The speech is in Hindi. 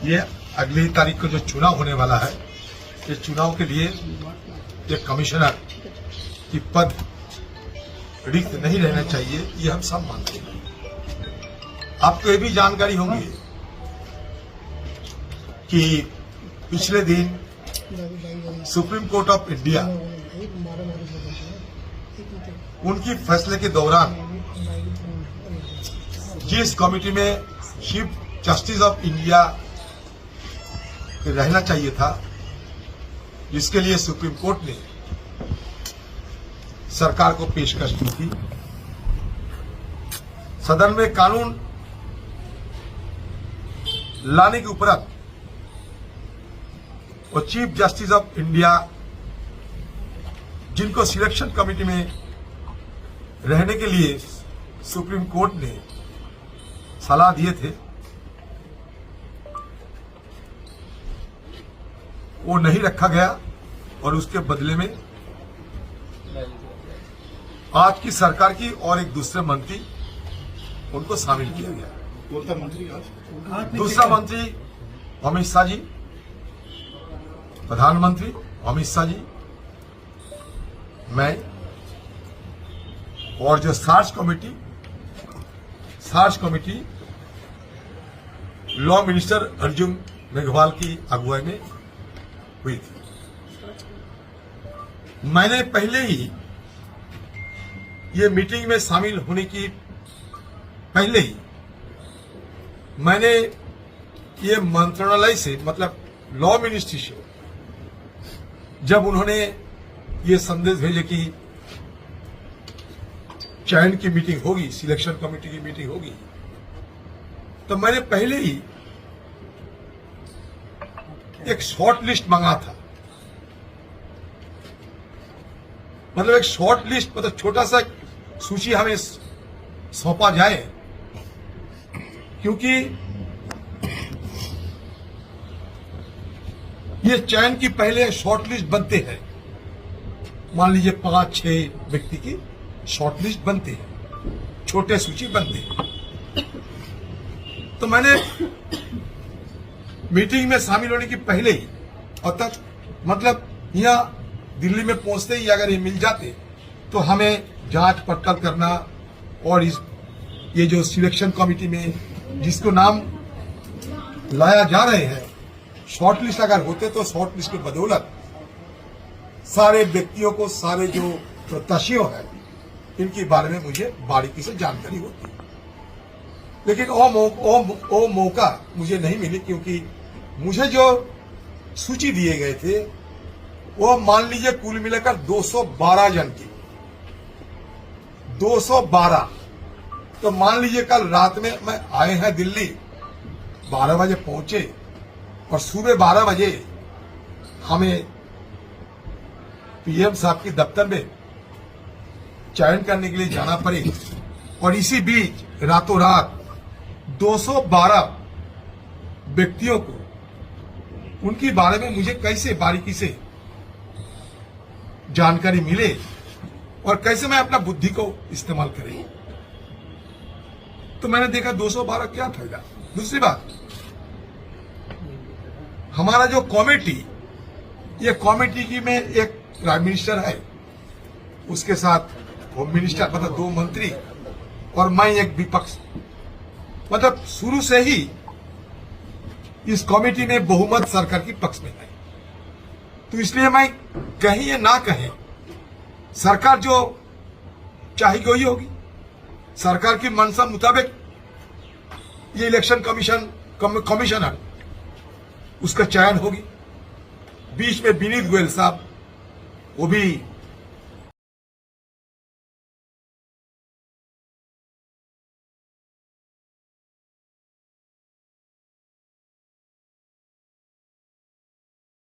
ये अगली तारीख को जो चुनाव होने वाला है, इस चुनाव के लिए एक कमिश्नर की पद रिक्त नहीं रहना चाहिए, ये हम सब मानते हैं। आपको ये भी जानकारी होगी कि पिछले दिन सुप्रीम कोर्ट ऑफ इंडिया उनकी फैसले के दौरान जिस कमेटी में चीफ जस्टिस ऑफ इंडिया रहना चाहिए था, जिसके लिए सुप्रीम कोर्ट ने सरकार को पेशकश की थी, सदन में कानून लाने के उपरांत वो चीफ जस्टिस ऑफ इंडिया जिनको सिलेक्शन कमेटी में रहने के लिए सुप्रीम कोर्ट ने सलाह दिए थे, वो नहीं रखा गया और उसके बदले में आज की सरकार की और एक दूसरे मंत्री उनको शामिल किया गया। कौन सा मंत्री आज? दूसरा मंत्री अमित शाह जी, प्रधानमंत्री अमित शाह जी, मैं और जो search committee law minister Arjun Meghwal की अगुवाई में हुई थी। मैंने पहले ही ये मीटिंग में शामिल होने की पहले ही मैंने ये मंत्रालय से, मतलब लॉ मिनिस्ट्री से, जब उन्होंने ये संदेश भेजे कि चयन की मीटिंग होगी, सिलेक्शन कमेटी की मीटिंग होगी, तो मैंने पहले ही एक शॉर्ट लिस्ट मांगा था। मतलब एक शॉर्ट लिस्ट, मतलब छोटा सा सूची हमें सौंपा जाए, क्योंकि ये चयन की पहले शॉर्ट लिस्ट बनते हैं। मान लीजिए 5-6 व्यक्ति की शॉर्ट लिस्ट बनते हैं, छोटे सूची बनते हैं। तो मैंने मीटिंग में शामिल होने की पहले ही, और तक मतलब यहां दिल्ली में पहुंचते ही अगर ये मिल जाते तो हमें जांच पड़ताल करना, और ये जो सिलेक्शन कमेटी में जिसको नाम लाया जा रहे हैं, शॉर्ट लिस्ट अगर होते तो शॉर्ट लिस्ट की बदौलत सारे व्यक्तियों को, सारे जो प्रत्याशियों हैं, इनके बारे में मुझे बारीकी से जानकारी होती। लेकिन वो मौका मुझे नहीं मिली, क्योंकि मुझे जो सूची दिए गए थे वो मान लीजिए कुल मिलाकर 212 जन की, 212। तो मान लीजिए कल रात में मैं आए हैं दिल्ली, 12 बजे पहुंचे और सुबह 12 बजे हमें पीएम साहब के दफ्तर में चयन करने के लिए जाना पड़े, और इसी बीच रातों रात 212 व्यक्तियों को, उनके बारे में मुझे कैसे बारीकी से जानकारी मिले और कैसे मैं अपना बुद्धि को इस्तेमाल करें। तो मैंने देखा 212 क्या फायदा। दूसरी बात, हमारा जो कमेटी, ये कमेटी की में एक प्राइम मिनिस्टर है, उसके साथ होम मिनिस्टर, मतलब 2 मंत्री, और मैं एक विपक्ष। मतलब शुरू से ही इस कमेटी में बहुमत सरकार की पक्ष में है। तो इसलिए मैं कहीं या ना कहें, सरकार जो चाहेगी वही होगी। सरकार की मंशा मुताबिक ये इलेक्शन कमिश्नर उसका चयन होगी। बीच में विनीत गोयल साहब, वो भी